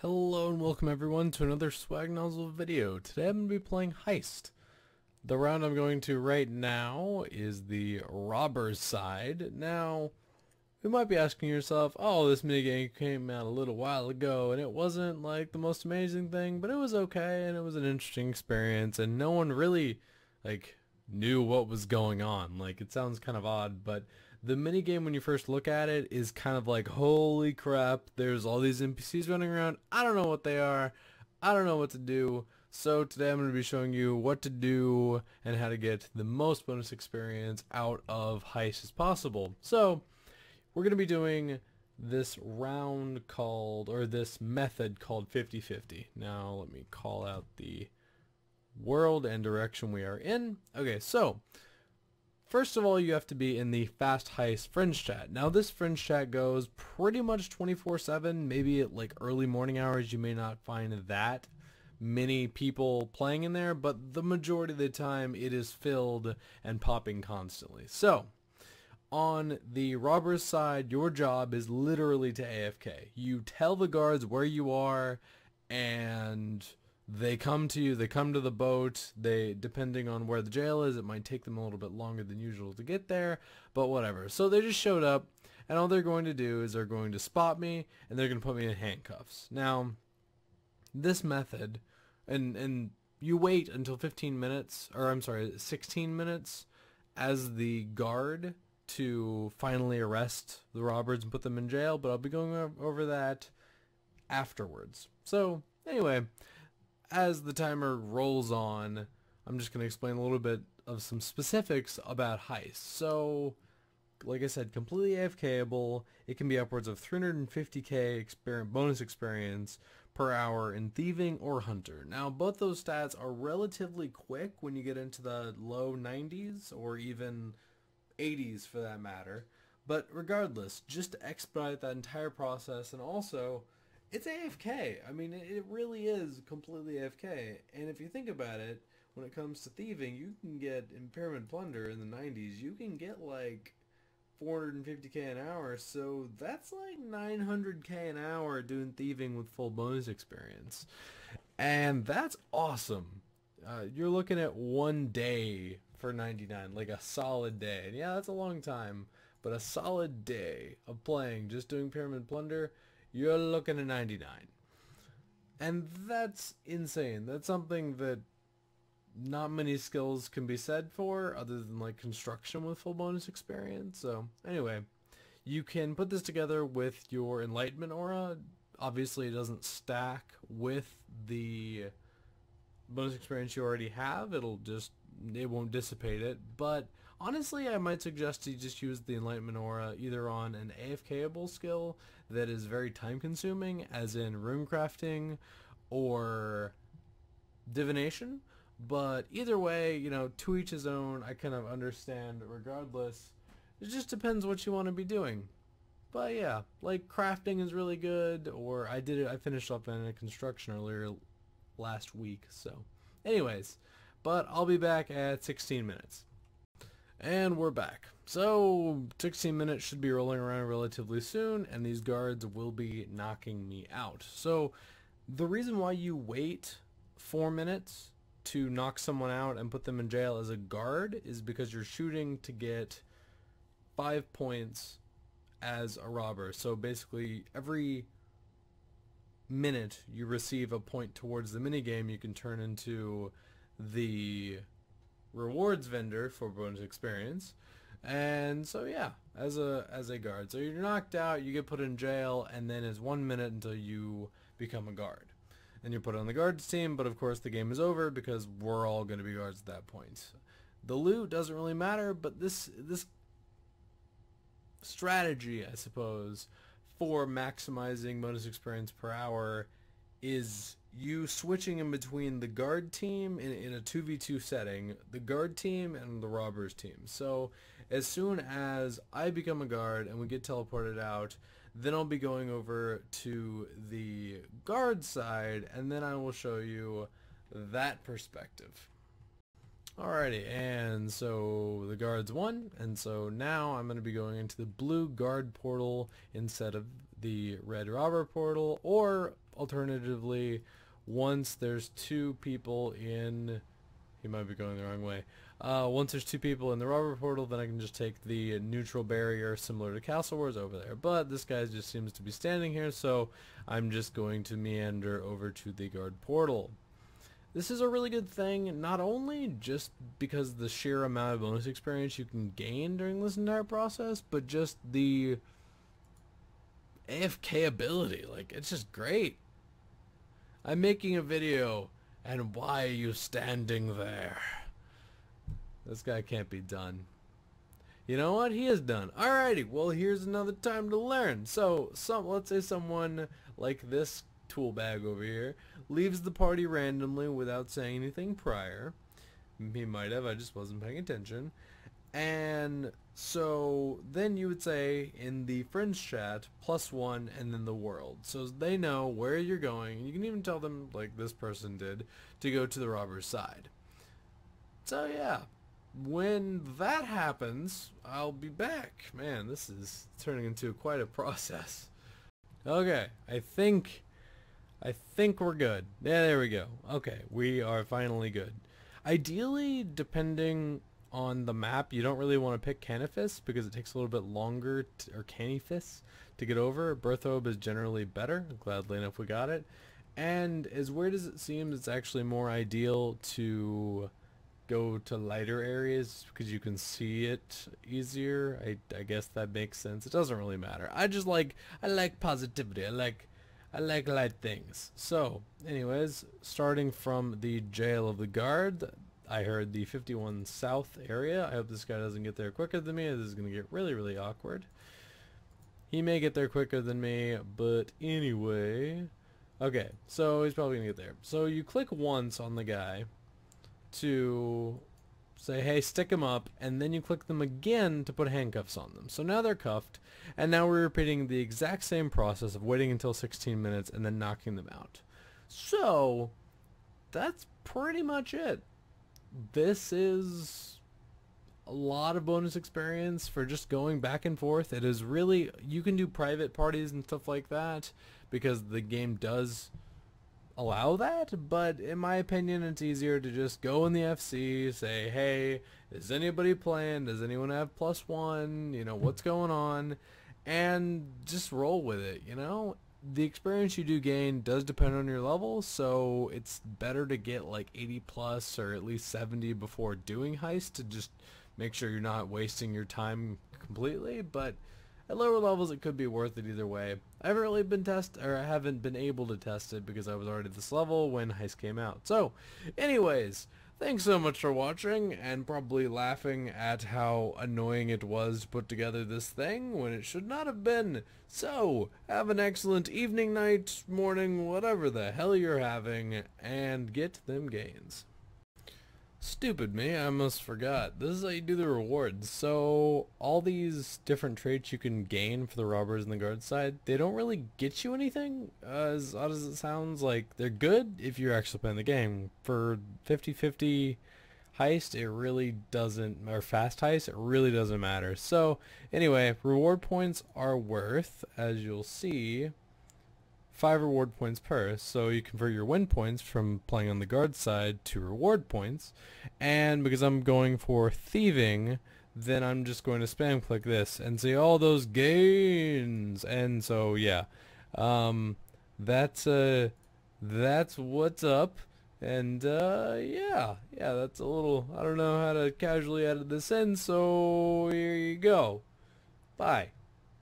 Hello and welcome everyone to another Swagnozle video. Today I'm going to be playing Heist. The round I'm going to right now is the Robbers side. Now, you might be asking yourself, oh, this minigame came out a little while ago and it wasn't like the most amazing thing, but it was okay and it was an interesting experience and no one really knew what was going on. It sounds kind of odd, but the minigame when you first look at it is kind of like, holy crap, there's all these NPCs running around. I don't know what they are. I don't know what to do. So today I'm going to be showing you what to do and how to get the most bonus experience out of Heist as possible. So we're going to be doing this round called, or this method called 50-50. Now let me call out the world and direction we are in. Okay, so first of all, you have to be in the Fast Heist Fringe Chat. Now, this Fringe Chat goes pretty much 24/7. Maybe at early morning hours, you may not find that many people playing in there, but the majority of the time, it is filled and popping constantly. So, on the Robbers side, your job is literally to AFK. You tell the guards where you are, and they come to you, they come to the boat. Depending on where the jail is, it might take them a little bit longer than usual to get there, but whatever. So they just showed up, and all they're going to do is they're going to spot me, and they're going to put me in handcuffs. Now, this method, and you wait until 16 minutes as the guard to finally arrest the robbers and put them in jail, but I'll be going over that afterwards. So, anyway, as the timer rolls on, I'm just going to explain a little bit of some specifics about Heist. So, like I said, completely AFKable. It can be upwards of 350k bonus experience per hour in Thieving or Hunter. Now, both those stats are relatively quick when you get into the low 90s or even 80s for that matter. But regardless, just to expedite that entire process, and also, it's AFK. I mean, it really is completely AFK. And if you think about it, when it comes to thieving, you can get impairment plunder in the 90s. You can get 450k an hour. So that's 900k an hour doing thieving with full bonus experience. And that's awesome. You're looking at 1 day for 99, a solid day. And yeah, that's a long time. But a solid day of playing, just doing pyramid plunder, you're looking at 99. And that's insane. That's something that not many skills can be said for other than construction with full bonus experience. So anyway, you can put this together with your enlightenment aura. Obviously it doesn't stack with the bonus experience you already have. It won't dissipate it, but honestly, I might suggest you just use the Enlightenment Aura either on an AFKable skill that is very time consuming, as in rune crafting or divination. But either way, to each his own. I kind of understand regardless. It just depends what you want to be doing. But yeah, crafting is really good, or I finished up in a construction earlier last week. So anyways, but I'll be back at 16 minutes. And we're back. So 16 minutes should be rolling around relatively soon, and these guards will be knocking me out. So the reason why you wait 4 minutes to knock someone out and put them in jail as a guard is because you're shooting to get 5 points as a robber. So basically every minute you receive a point towards the minigame, you can turn into the rewards vendor for bonus experience. And so yeah, as a guard, so you're knocked out, you get put in jail, and then it's 1 minute until you become a guard, and you're put on the guards team. But of course the game is over because we're all going to be guards at that point. The loot doesn't really matter, but this strategy, I suppose, for maximizing bonus experience per hour is you switching in between the guard team in a 2v2 setting, the guard team and the robbers team. So as soon as I become a guard and we get teleported out, then I'll be going over to the guard side, and then I will show you that perspective. Alrighty, and so the guards won, and so now I'm going to be going into the blue guard portal instead of the red robber portal, or alternatively, once there's two people in... He might be going the wrong way. Once there's two people in the robber portal, then I can just take the neutral barrier similar to Castle Wars over there. But this guy just seems to be standing here, so I'm just going to meander over to the guard portal. This is a really good thing, not only just because of the sheer amount of bonus experience you can gain during this entire process, but just the AFK ability. Like, it's just great. I'm making a video, and why are you standing there? This guy can't be done. You know what? He is done. Alrighty, well, here's another time to learn. So, let's say someone like this tool bag over here leaves the party randomly without saying anything prior. He might have, I just wasn't paying attention. And so then you would say in the friends chat +1 and then the world, so they know where you're going. You can even tell them, like this person did, to go to the robber's side. So yeah, when that happens, I'll be back. Man, this is turning into quite a process. Okay, I think we're good. Yeah, there we go. Okay, we are finally good. Ideally, depending on the map, you don't really want to pick Canifis because it takes a little bit longer, or Canifis, to get over. Berthobe is generally better. Gladly enough we got it. And as weird as it seems, it's actually more ideal to go to lighter areas because you can see it easier. I guess that makes sense. It doesn't really matter. I like positivity. I like light things. So, anyways, starting from the jail of the guard, I heard the 51 South area. I hope this guy doesn't get there quicker than me. This is going to get really, really awkward. He may get there quicker than me, but anyway. Okay, so he's probably going to get there. So you click once on the guy to say, hey, stick him up, and then you click them again to put handcuffs on them. So now they're cuffed, and now we're repeating the exact same process of waiting until 16 minutes and then knocking them out. So that's pretty much it. This is a lot of bonus experience for just going back and forth. It is really, you can do private parties and stuff like that because the game does allow that, but in my opinion it's easier to just go in the FC, say, hey, is anybody playing, does anyone have +1, you know, what's going on, and just roll with it. You know, the experience you do gain does depend on your level, so it's better to get like 80 plus or at least 70 before doing Heist to just make sure you're not wasting your time completely. But at lower levels it could be worth it either way. I haven't been able to test it because I was already at this level when Heist came out. So anyways, thanks so much for watching and probably laughing at how annoying it was to put together this thing when it should not have been. So have an excellent evening, night, morning, whatever the hell you're having, and get them gains. Stupid me, I almost forgot. This is how you do the rewards. So all these different traits you can gain for the robbers and the guard side, they don't really get you anything. As odd as it sounds, like they're good if you're actually playing the game. For 50-50 Heist, it really doesn't, or fast Heist, it really doesn't matter. So anyway, reward points are worth, as you'll see, 5 reward points per, so you convert your win points from playing on the guard side to reward points. And because I'm going for thieving, then I'm just going to spam click this and see all those gains. And so yeah, that's what's up. And yeah, that's a little, I don't know how to casually edit this in, so here you go. Bye.